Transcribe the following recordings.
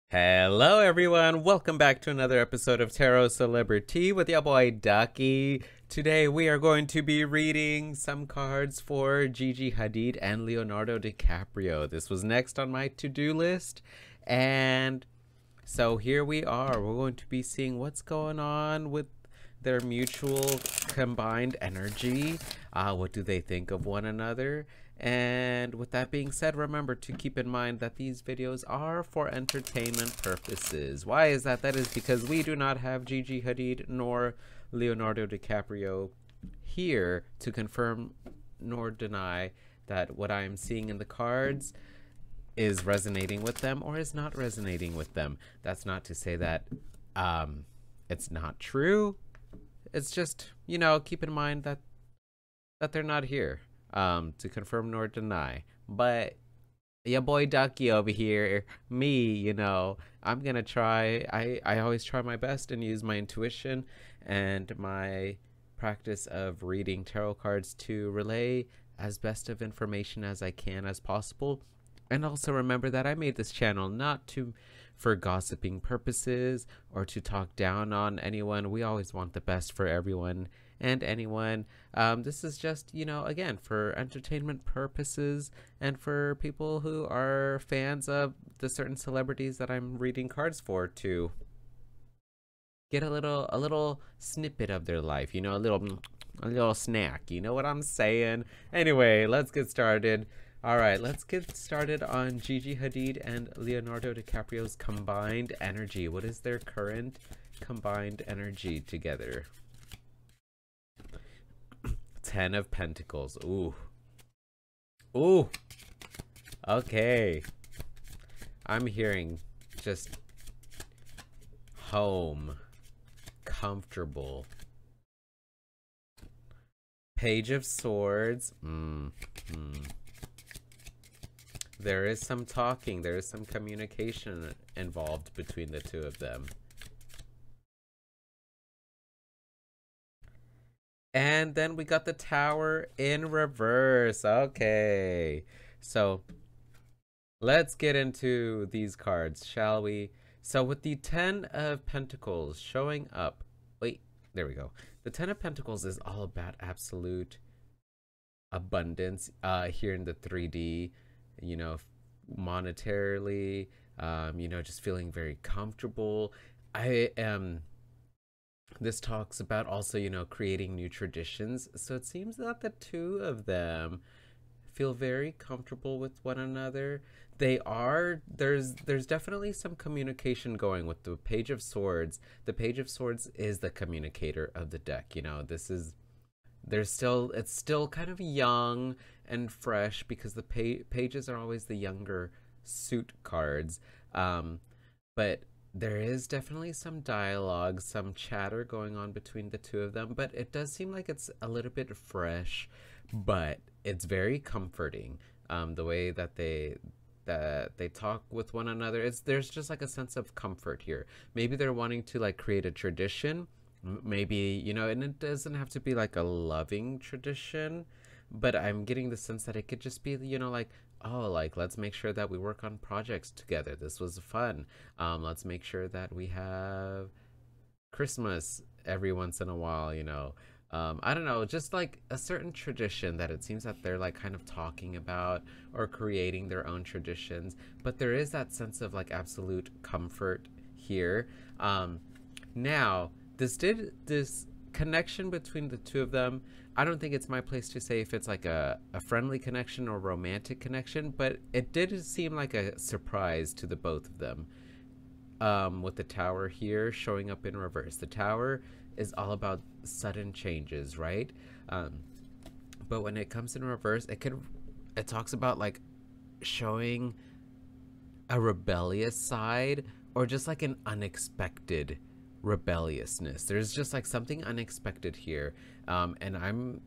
Hello everyone, welcome back to another episode of Tarot CelebriTEA with your boy Ducky. Today we are going to be reading some cards for Gigi Hadid and Leonardo DiCaprio. This was next on my to-do list, and so here we are. We're going to be seeing what's going on with their mutual combined energy. What do they think of one another? And with that being said, remember to keep in mind that these videos are for entertainment purposes. Why is that? That is because we do not have Gigi Hadid nor Leonardo DiCaprio here to confirm nor deny that what I am seeing in the cards is resonating with them or is not resonating with them. That's not to say that it's not true. It's just, you know, keep in mind that they're not here to confirm nor deny. But your boy Ducky over here, me, you know, I'm gonna try. I always try my best and use my intuition and my practice of reading tarot cards to relay as best of information as I can as possible. And also remember that I made this channel not for gossiping purposes or to talk down on anyone. We always want the best for everyone and anyone. This is just, you know, again, for entertainment purposes and for people who are fans of the certain celebrities that I'm reading cards for to get a little snippet of their life, you know, a little snack, you know what I'm saying? Anyway, let's get started. All right, let's get started on Gigi Hadid and Leonardo DiCaprio's combined energy. What is their current combined energy together? 10 of Pentacles. Ooh. Ooh. Okay. I'm hearing just home. Comfortable. Page of Swords. There is some talking. There is some communication involved between the two of them. And then we got the Tower in reverse. Okay. So let's get into these cards, shall we? So with the 10 of Pentacles showing up. Wait, there we go. The 10 of Pentacles is all about absolute abundance here in the 3D, you know, monetarily, you know, just feeling very comfortable. This talks about also, you know, creating new traditions. So it seems that the two of them feel very comfortable with one another. There's definitely some communication going with the Page of Swords. The Page of Swords is the communicator of the deck. You know, it's still kind of young and fresh because the pages are always the younger suit cards. But there is definitely some dialogue, some chatter going on between the two of them, but it does seem like it's a little bit fresh, but it's very comforting. The way that they talk with one another, there's just like a sense of comfort here. Maybe they're wanting to like create a tradition, maybe, you know, and it doesn't have to be like a loving tradition, but I'm getting the sense that it could just be, you know, like, oh, like, let's make sure that we work on projects together. This was fun. Let's make sure that we have Christmas every once in a while, you know. I don't know, just like a certain tradition that it seems that they're like kind of talking about or creating their own traditions. But there is that sense of like absolute comfort here. Now, this connection between the two of them, I don't think it's my place to say if it's like a friendly connection or romantic connection, but it did seem like a surprise to the both of them. With the Tower here showing up in reverse. The Tower is all about sudden changes, right? But when it comes in reverse, it talks about like showing a rebellious side or just like an unexpected rebelliousness. There's just like something unexpected here, and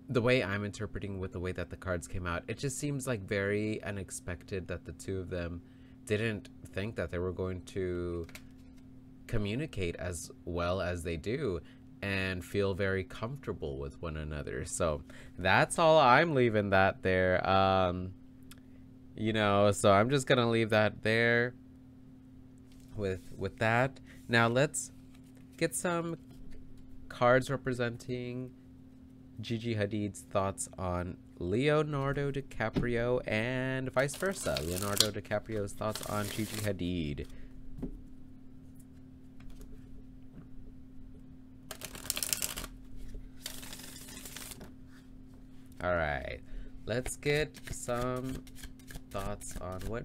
the way I'm interpreting with the way that the cards came out, it just seems like very unexpected that the two of them didn't think that they were going to communicate as well as they do and feel very comfortable with one another. So that's all. I'm leaving that there. You know, so I'm just gonna leave that there. with that. Now let's get some cards representing Gigi Hadid's thoughts on Leonardo DiCaprio and vice versa. Leonardo DiCaprio's thoughts on Gigi Hadid. All right, let's get some thoughts on what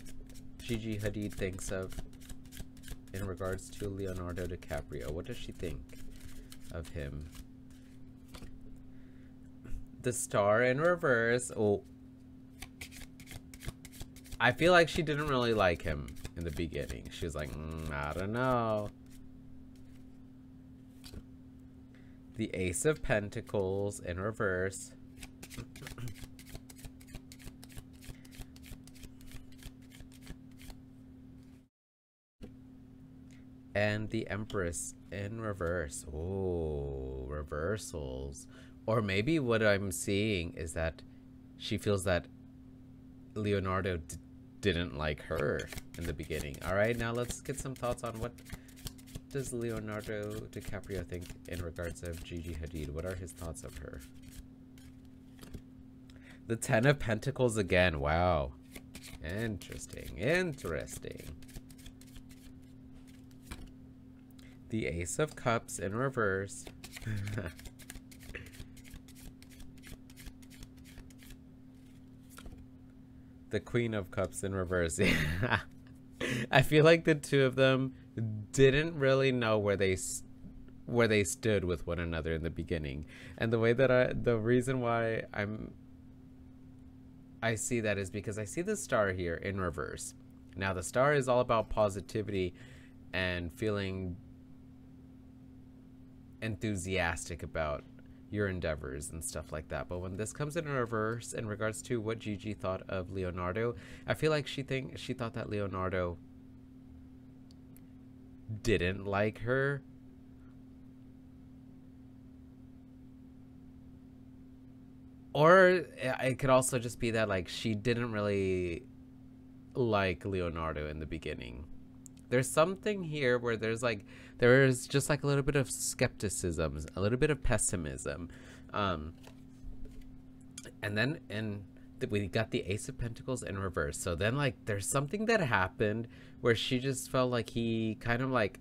Gigi Hadid thinks of in regards to Leonardo DiCaprio. What does she think of him? The star in reverse. Oh, I feel like she didn't really like him in the beginning. She was like, I don't know. The Ace of Pentacles in reverse. And the Empress in reverse. Oh, reversals. Or maybe what I'm seeing is that she feels that Leonardo didn't like her in the beginning. All right, now let's get some thoughts on what does Leonardo DiCaprio think in regards of Gigi Hadid. What are his thoughts of her? The Ten of Pentacles again. Wow. Interesting. Interesting. The Ace of Cups in reverse. The Queen of Cups in reverse. I feel like the two of them didn't really know where they stood with one another in the beginning. And the way that the reason why I see that is because I see the Star here in reverse. Now the Star is all about positivity and feeling enthusiastic about your endeavors and stuff like that. But when this comes in reverse in regards to what Gigi thought of Leonardo, I feel like she thought that Leonardo didn't like her. Or it could also just be that like she didn't really like Leonardo in the beginning. There's something here where there's just like a little bit of skepticism, a little bit of pessimism. And then we got the Ace of Pentacles in reverse. So then like there's something that happened where she just felt like he kind of like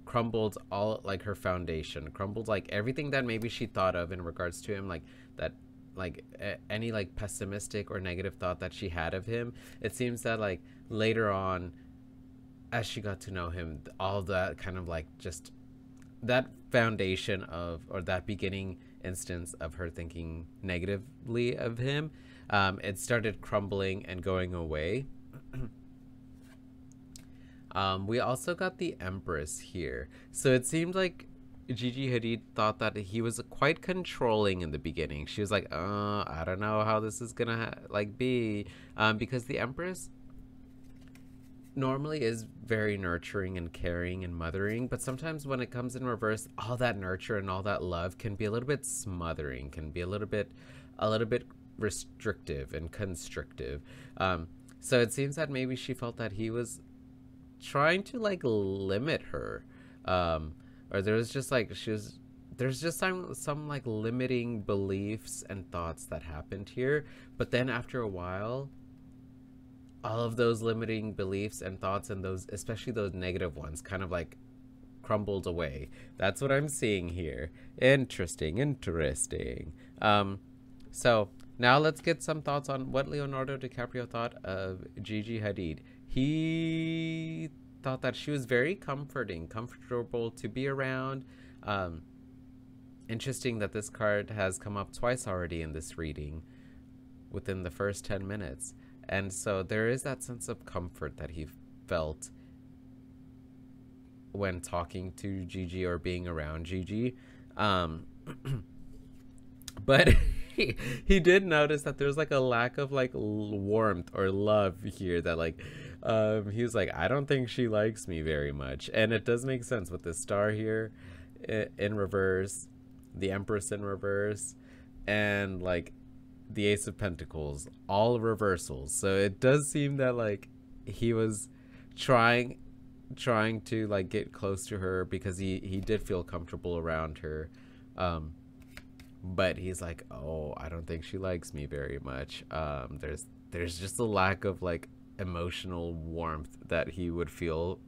crumbled all like her foundation, crumbled like everything that maybe she thought of in regards to him, like that, like any like pessimistic or negative thought that she had of him. It seems that like later on, as she got to know him, all that kind of like just that foundation of, or that beginning instance of her thinking negatively of him, it started crumbling and going away. We also got the Empress here. So it seemed like Gigi Hadid thought that he was quite controlling in the beginning. She was like, I don't know how this is gonna like be, because the Empress normally is very nurturing and caring and mothering, but sometimes when it comes in reverse, all that nurture and all that love can be a little bit smothering, can be a little bit restrictive and constrictive. So it seems that maybe she felt that he was trying to like limit her, or there was just like there's just some like limiting beliefs and thoughts that happened here. But then after a while, all of those limiting beliefs and thoughts, and those, especially those negative ones, kind of like crumbled away. That's what I'm seeing here. Interesting. So now let's get some thoughts on what Leonardo DiCaprio thought of Gigi Hadid. He thought that she was very comfortable to be around. Interesting that this card has come up twice already in this reading within the first 10 minutes. And so there is that sense of comfort that he felt when talking to Gigi or being around Gigi. But he did notice that there's like a lack of like warmth or love here, that like he was like, I don't think she likes me very much. And it does make sense with the Star here in reverse, the Empress in reverse, and like the Ace of Pentacles, all reversals. So it does seem that like he was trying trying to like get close to her because he did feel comfortable around her. But he's like, oh, I don't think she likes me very much. There's just a lack of like emotional warmth that he would feel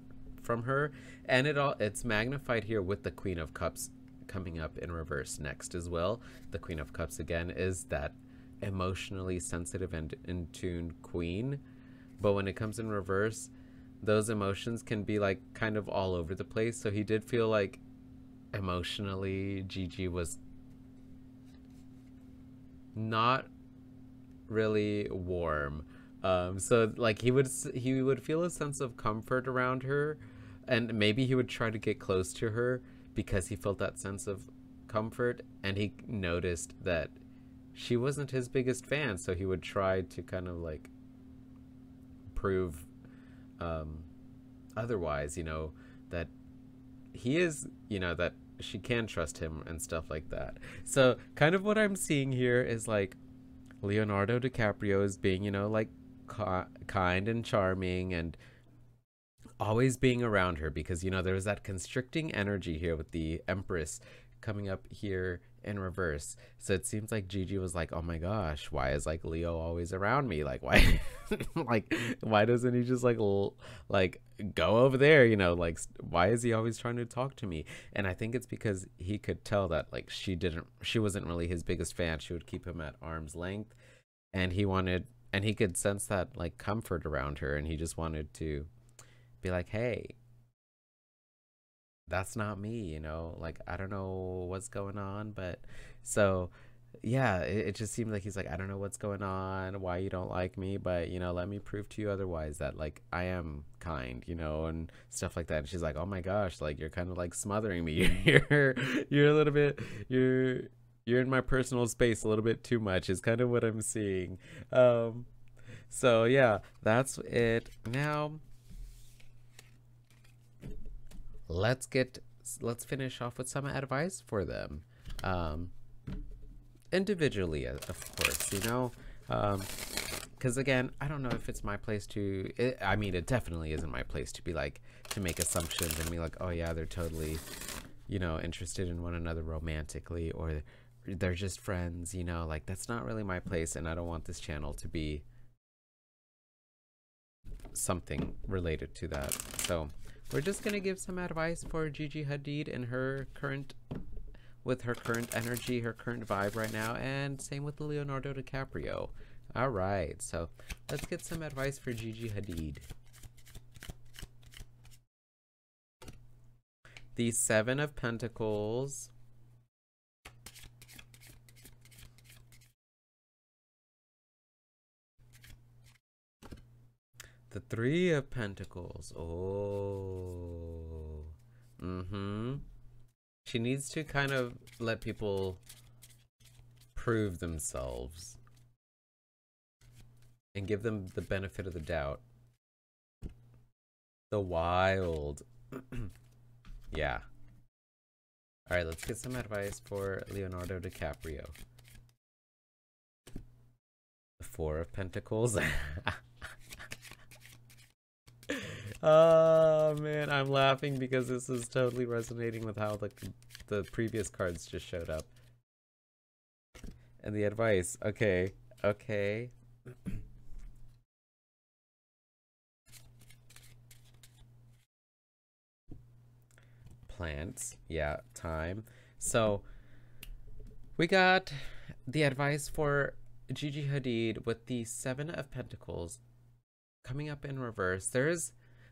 from her, and it's magnified here with the Queen of Cups coming up in reverse next as well. The Queen of Cups again is that emotionally sensitive and in tune queen, but when it comes in reverse, those emotions can be like kind of all over the place. So he did feel like emotionally Gigi was not really warm. So like he would feel a sense of comfort around her, and maybe he would try to get close to her because he felt that sense of comfort, and he noticed that she wasn't his biggest fan, so he would try to kind of like prove otherwise, you know, that he is, you know, that she can trust him and stuff like that. So kind of what I'm seeing here is like Leonardo DiCaprio is being, you know, like kind and charming and always being around her, because, you know, there was that constricting energy here with the Empress coming up here in reverse. So it seems like Gigi was like, oh my gosh, why is like Leo always around me? Like, why like why doesn't he just like go over there, you know, like why is he always trying to talk to me? And I think it's because he could tell that like she wasn't really his biggest fan. She would keep him at arm's length, and he could sense that like comfort around her, and he just wanted to be like, hey, that's not me, you know, like I don't know what's going on. But so yeah, it just seemed like he's like, I don't know what's going on, why you don't like me, but, you know, let me prove to you otherwise, that like I am kind, you know, and stuff like that. And she's like, oh my gosh, like you're kind of like smothering me. You're a little bit, you're in my personal space a little bit too much is kind of what I'm seeing. So yeah, that's it. Now let's finish off with some advice for them, individually, of course, you know, because again, I don't know if it's my place to, I mean, it definitely isn't my place to be like, to make assumptions and be like, oh yeah, they're totally, you know, interested in one another romantically, or they're just friends, you know, like that's not really my place, and I don't want this channel to be something related to that. So we're just gonna give some advice for Gigi Hadid in her current energy, her current vibe right now, and same with Leonardo DiCaprio. All right, so let's get some advice for Gigi Hadid. The Seven of Pentacles, the Three of Pentacles. Oh. She needs to kind of let people prove themselves and give them the benefit of the doubt. The Wild. Yeah. All right, let's get some advice for Leonardo DiCaprio. The Four of Pentacles. Oh man, I'm laughing because this is totally resonating with how the previous cards just showed up. And the advice. Okay. Plants. Yeah, time. So we got the advice for Gigi Hadid with the Seven of Pentacles coming up in reverse.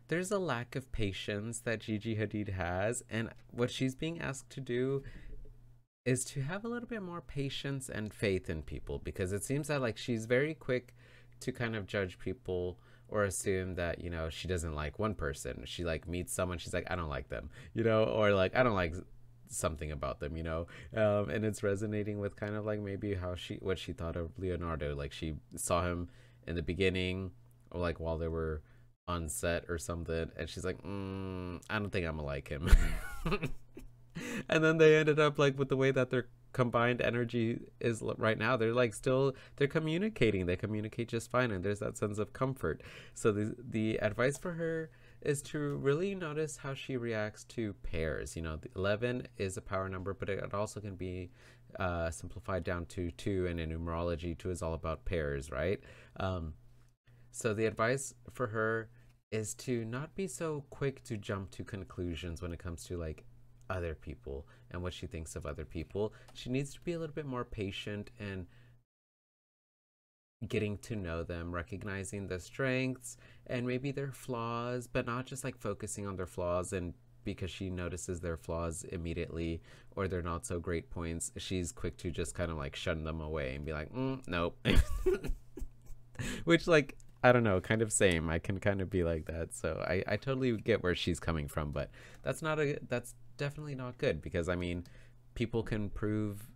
There's a lack of patience that Gigi Hadid has, and what she's being asked to do is to have a little bit more patience and faith in people, because it seems that like she's very quick to kind of judge people or assume that, you know, she doesn't like one person. She like meets someone, she's like, I don't like them, you know, or like I don't like something about them, you know, and it's resonating with kind of like maybe what she thought of Leonardo. Like she saw him in the beginning, or like while they were on set or something, and she's like, I don't think I'm gonna like him. And then they ended up like with the way that their combined energy is right now, they're like they're communicating, they communicate just fine, and there's that sense of comfort. So the advice for her is to really notice how she reacts to pairs. You know, the 11 is a power number, but it also can be simplified down to 2, and in numerology 2 is all about pairs, right? So the advice for her is to not be so quick to jump to conclusions when it comes to like other people and what she thinks of other people. She needs to be a little bit more patient and getting to know them, recognizing the strengths and maybe their flaws, but not just like focusing on their flaws, and because she notices their flaws immediately or their not so great points, she's quick to just kind of like shun them away and be like, nope. Which, like, I don't know, kind of same. I can kind of be like that. So I totally get where she's coming from, but that's definitely not good, because I mean, people can prove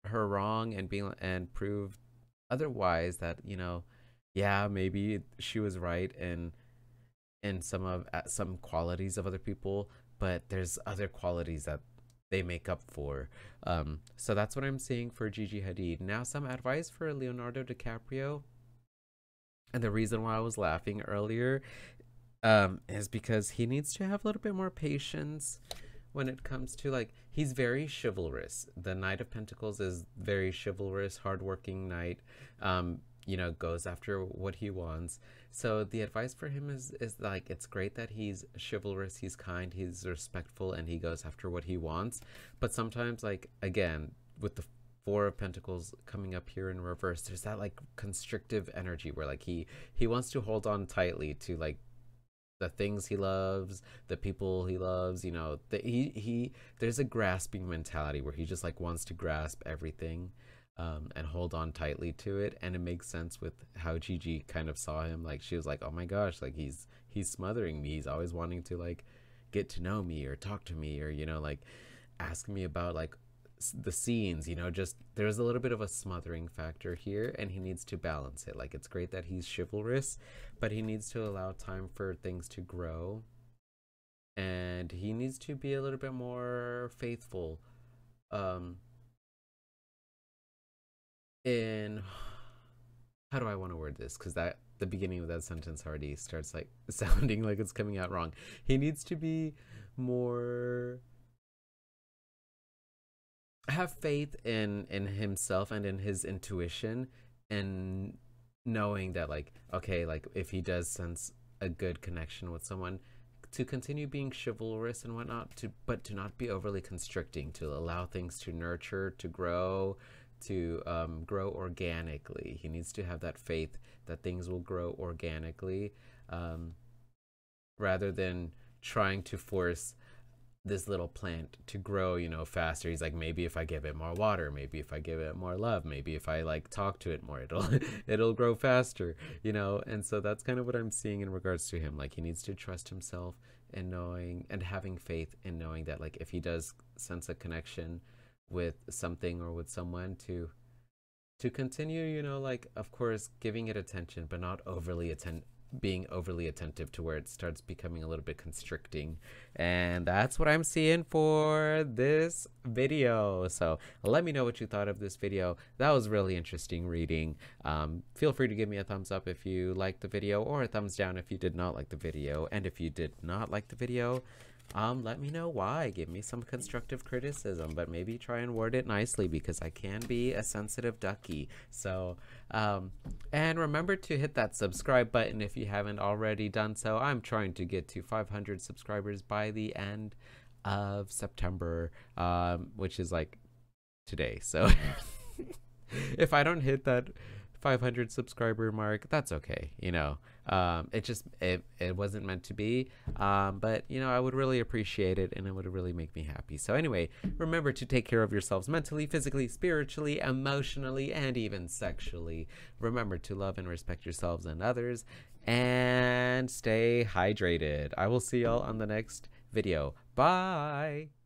her wrong and prove otherwise, that, you know, yeah, maybe she was right in some qualities of other people, but there's other qualities that they make up for. So that's what I'm seeing for Gigi Hadid. Now, some advice for Leonardo DiCaprio. And the reason why I was laughing earlier is because he needs to have a little bit more patience when it comes to, like, he's very chivalrous. The Knight of Pentacles is very chivalrous, hardworking knight, you know, goes after what he wants. So the advice for him is like, it's great that he's chivalrous, he's kind, he's respectful, and he goes after what he wants. But sometimes, like, again, with the 4 of Pentacles coming up here in reverse, there's that like constrictive energy where like he wants to hold on tightly to like the things he loves, the people he loves, you know, there's a grasping mentality where he just like wants to grasp everything and hold on tightly to it. And it makes sense with how Gigi kind of saw him. Like, she was like, oh my gosh, like he's smothering me, he's always wanting to like get to know me or talk to me, or, you know, like ask me about like the scenes, you know, just there's a little bit of a smothering factor here, and he needs to balance it. Like, it's great that he's chivalrous, but he needs to allow time for things to grow, and he needs to be a little bit more faithful in, how do I want to word this, because that the beginning of that sentence already starts like sounding like it's coming out wrong. He needs to be more, have faith in himself and in his intuition, and knowing that, like, okay, like if he does sense a good connection with someone, to continue being chivalrous and whatnot, but to not be overly constricting, to allow things to nurture, to grow, grow organically. He needs to have that faith that things will grow organically, rather than trying to force this little plant to grow, you know, faster. He's like, maybe if I give it more water, maybe if I give it more love, maybe if I like talk to it more, it'll grow faster, you know. And so that's kind of what I'm seeing in regards to him. Like, he needs to trust himself and knowing and having faith in knowing that, like, if he does sense a connection with something or with someone, to continue, you know, like, of course, giving it attention, but not being overly attentive to where it starts becoming a little bit constricting. And that's what I'm seeing for this video. So let me know what you thought of this video. That was really interesting reading. Feel free to give me a thumbs up if you liked the video, or a thumbs down if you did not like the video. And if you did not like the video, let me know why. Give me some constructive criticism, but maybe try and word it nicely, because I can be a sensitive ducky. So, and remember to hit that subscribe button if you haven't already done so. I'm trying to get to 500 subscribers by the end of September, which is like today. So if I don't hit that 500 subscriber mark, that's okay, you know. It wasn't meant to be, but, you know, I would really appreciate it, and it would really make me happy. So anyway, remember to take care of yourselves mentally, physically, spiritually, emotionally, and even sexually. Remember to love and respect yourselves and others, and stay hydrated. I will see y'all on the next video. Bye.